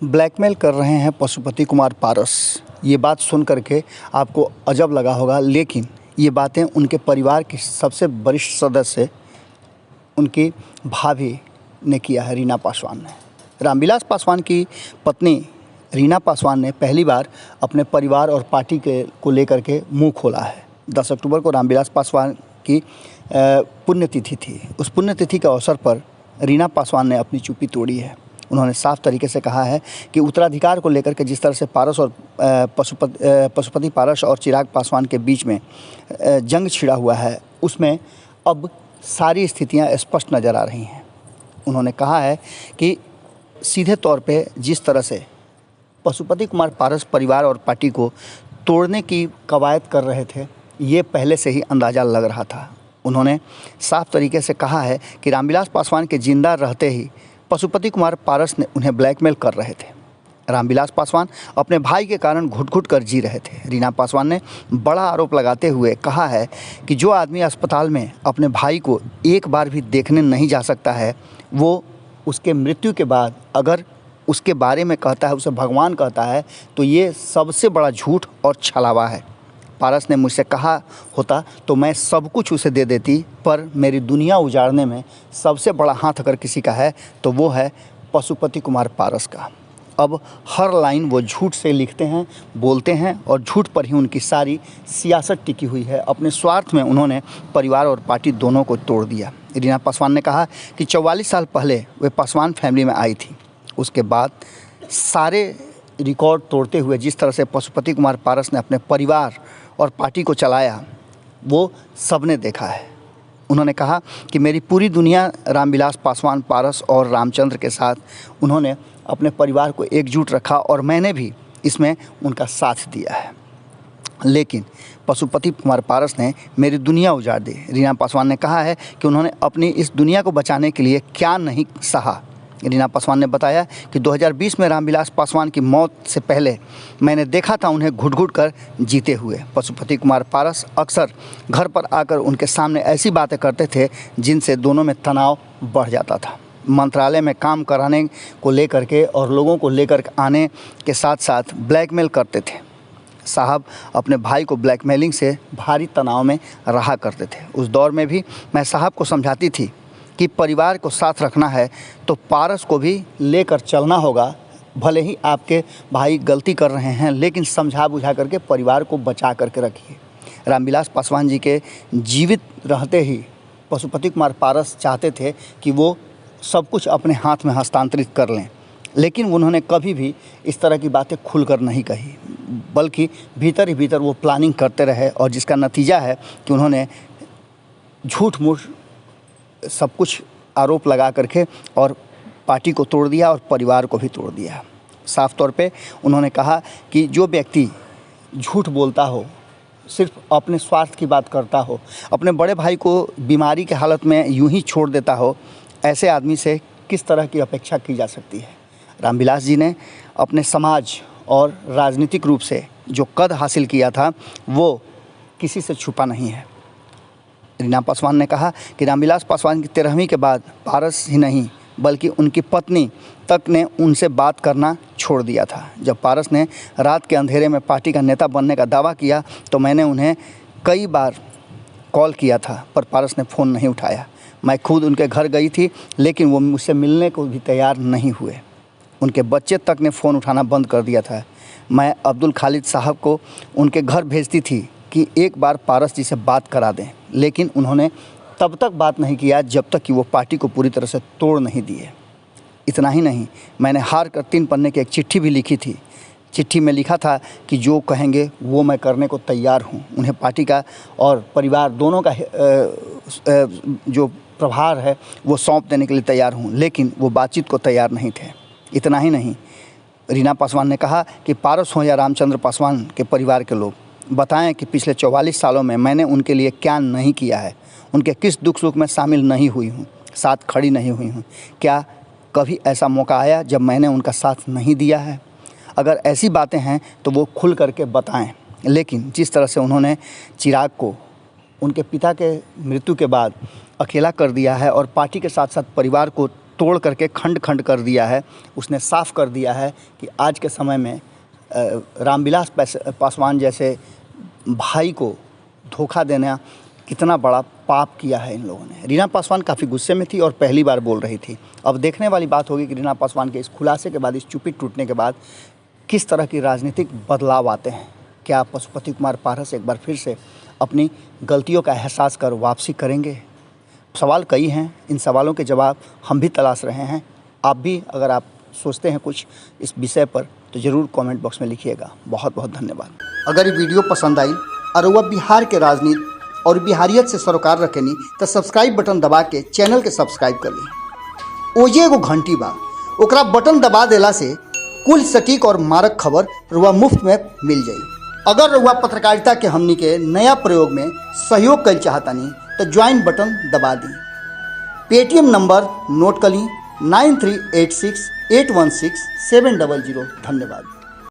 Blackmail कर रहे हैं पशुपति कुमार पारस। ये बात सुन करके आपको अजब लगा होगा, लेकिन ये बातें उनके परिवार की सबसे वरिष्ठ सदस्य उनकी भाभी ने किया है, रीना पासवान ने। रामविलास पासवान की पत्नी रीना पासवान ने पहली बार अपने परिवार और पार्टी को लेकर के मुंह खोला है। 10 अक्टूबर को रामविलास पासवान की पुण्यतिथि थी। उस पुण्यतिथि के अवसर पर रीना पासवान ने अपनी चुप्पी तोड़ी है। उन्होंने साफ तरीके से कहा है कि उत्तराधिकार को लेकर के जिस तरह से पारस और पशुपति पारस और चिराग पासवान के बीच में जंग छिड़ा हुआ है, उसमें अब सारी स्थितियां स्पष्ट नज़र आ रही हैं। उन्होंने कहा है कि सीधे तौर पे जिस तरह से पशुपति कुमार पारस परिवार और पार्टी को तोड़ने की कवायद कर रहे थे, ये पहले से ही अंदाज़ा लग रहा था। उन्होंने साफ तरीके से कहा है कि रामविलास पासवान के जिंदा रहते ही पशुपति कुमार पारस ने उन्हें ब्लैकमेल कर रहे थे। रामविलास पासवान अपने भाई के कारण घुट-घुट कर जी रहे थे। रीना पासवान ने बड़ा आरोप लगाते हुए कहा है कि जो आदमी अस्पताल में अपने भाई को एक बार भी देखने नहीं जा सकता है, वो उसके मृत्यु के बाद अगर उसके बारे में कहता है, उसे भगवान कहता है, तो ये सबसे बड़ा झूठ और छलावा है। पारस ने मुझसे कहा होता तो मैं सब कुछ उसे दे देती, पर मेरी दुनिया उजाड़ने में सबसे बड़ा हाथ अगर किसी का है तो वो है पशुपति कुमार पारस का। अब हर लाइन वो झूठ से लिखते हैं, बोलते हैं और झूठ पर ही उनकी सारी सियासत टिकी हुई है। अपने स्वार्थ में उन्होंने परिवार और पार्टी दोनों को तोड़ दिया। रीना पासवान ने कहा कि 44 साल पहले वे पासवान फैमिली में आई थी। उसके बाद सारे रिकॉर्ड तोड़ते हुए जिस तरह से पशुपति कुमार पारस ने अपने परिवार और पार्टी को चलाया, वो सबने देखा है। उन्होंने कहा कि मेरी पूरी दुनिया रामविलास पासवान पारस और रामचंद्र के साथ उन्होंने अपने परिवार को एकजुट रखा और मैंने भी इसमें उनका साथ दिया है, लेकिन पशुपति कुमार पारस ने मेरी दुनिया उजाड़ दी। रीना पासवान ने कहा है कि उन्होंने अपनी इस दुनिया को बचाने के लिए क्या नहीं सहा। रीना पासवान ने बताया कि 2020 में रामविलास पासवान की मौत से पहले मैंने देखा था उन्हें घुट-घुट कर जीते हुए। पशुपति कुमार पारस अक्सर घर पर आकर उनके सामने ऐसी बातें करते थे जिनसे दोनों में तनाव बढ़ जाता था। मंत्रालय में काम कराने को लेकर के और लोगों को लेकर आने के साथ साथ ब्लैकमेल करते थे। साहब अपने भाई को ब्लैकमेलिंग से भारी तनाव में रहा करते थे। उस दौर में भी मैं साहब को समझाती थी कि परिवार को साथ रखना है तो पारस को भी लेकर चलना होगा। भले ही आपके भाई गलती कर रहे हैं, लेकिन समझा बुझा करके परिवार को बचा करके रखिए। रामविलास पासवान जी के जीवित रहते ही पशुपति कुमार पारस चाहते थे कि वो सब कुछ अपने हाथ में हस्तांतरित कर लें, लेकिन उन्होंने कभी भी इस तरह की बातें खुलकर नहीं कही, बल्कि भीतर ही भीतर वो प्लानिंग करते रहे और जिसका नतीजा है कि उन्होंने झूठ-मूठ सब कुछ आरोप लगा करके और पार्टी को तोड़ दिया और परिवार को भी तोड़ दिया। साफ तौर पे उन्होंने कहा कि जो व्यक्ति झूठ बोलता हो, सिर्फ अपने स्वार्थ की बात करता हो, अपने बड़े भाई को बीमारी की हालत में यूं ही छोड़ देता हो, ऐसे आदमी से किस तरह की अपेक्षा की जा सकती है। रामविलास जी ने अपने समाज और राजनीतिक रूप से जो कद हासिल किया था, वो किसी से छुपा नहीं है। रीना पासवान ने कहा कि रामविलास पासवान की 13वीं के बाद पारस ही नहीं बल्कि उनकी पत्नी तक ने उनसे बात करना छोड़ दिया था। जब पारस ने रात के अंधेरे में पार्टी का नेता बनने का दावा किया तो मैंने उन्हें कई बार कॉल किया था, पर पारस ने फ़ोन नहीं उठाया। मैं खुद उनके घर गई थी, लेकिन वो मुझसे मिलने को भी तैयार नहीं हुए। उनके बच्चे तक ने फ़ोन उठाना बंद कर दिया था। मैं अब्दुल खालिद साहब को उनके घर भेजती थी कि एक बार पारस जी से बात करा दें, लेकिन उन्होंने तब तक बात नहीं किया जब तक कि वो पार्टी को पूरी तरह से तोड़ नहीं दिए। इतना ही नहीं, मैंने हार कर 3 पन्ने की एक चिट्ठी भी लिखी थी। चिट्ठी में लिखा था कि जो कहेंगे वो मैं करने को तैयार हूँ। उन्हें पार्टी का और परिवार दोनों का जो प्रभार है वो सौंप देने के लिए तैयार हूँ, लेकिन वो बातचीत को तैयार नहीं थे। इतना ही नहीं, रीना पासवान ने कहा कि पारस हो या रामचंद्र पासवान के परिवार के लोग, बताएं कि पिछले 44 सालों में मैंने उनके लिए क्या नहीं किया है, उनके किस दुख सुख में शामिल नहीं हुई हूँ, साथ खड़ी नहीं हुई हूँ। क्या कभी ऐसा मौका आया जब मैंने उनका साथ नहीं दिया है? अगर ऐसी बातें हैं तो वो खुल करके बताएं। लेकिन जिस तरह से उन्होंने चिराग को उनके पिता के मृत्यु के बाद अकेला कर दिया है और पार्टी के साथ साथ परिवार को तोड़ करके खंड खंड कर दिया है। उसने साफ कर दिया है कि आज के समय में रामविलास पासवान जैसे भाई को धोखा देना कितना बड़ा पाप किया है इन लोगों ने। रीना पासवान काफ़ी गुस्से में थी और पहली बार बोल रही थी। अब देखने वाली बात होगी कि रीना पासवान के इस खुलासे के बाद, इस चुप्पी टूटने के बाद किस तरह की राजनीतिक बदलाव आते हैं। क्या पशुपति कुमार पारस एक बार फिर से अपनी गलतियों का एहसास कर वापसी करेंगे? सवाल कई हैं, इन सवालों के जवाब हम भी तलाश रहे हैं। आप भी अगर आप सोचते हैं कुछ इस विषय पर तो ज़रूर कमेंट बॉक्स में लिखिएगा। बहुत बहुत धन्यवाद। अगर ये वीडियो पसंद आई और वह बिहार के राजनीति और बिहारियत से सरोकार रखेनी तो सब्सक्राइब बटन दबा के चैनल के सब्सक्राइब कर ली। ओजे एगो घंटी बा, ओकरा बटन दबा देला से कुल सटीक और मारक खबर रुआ मुफ्त में मिल जाई। अगर रुआ पत्रकारिता के हमनी के नया प्रयोग में सहयोग कर चाहतानी तो ज्वाइन बटन दबा दी। पेटीएम नंबर नोट कर ली 9386816700। धन्यवाद।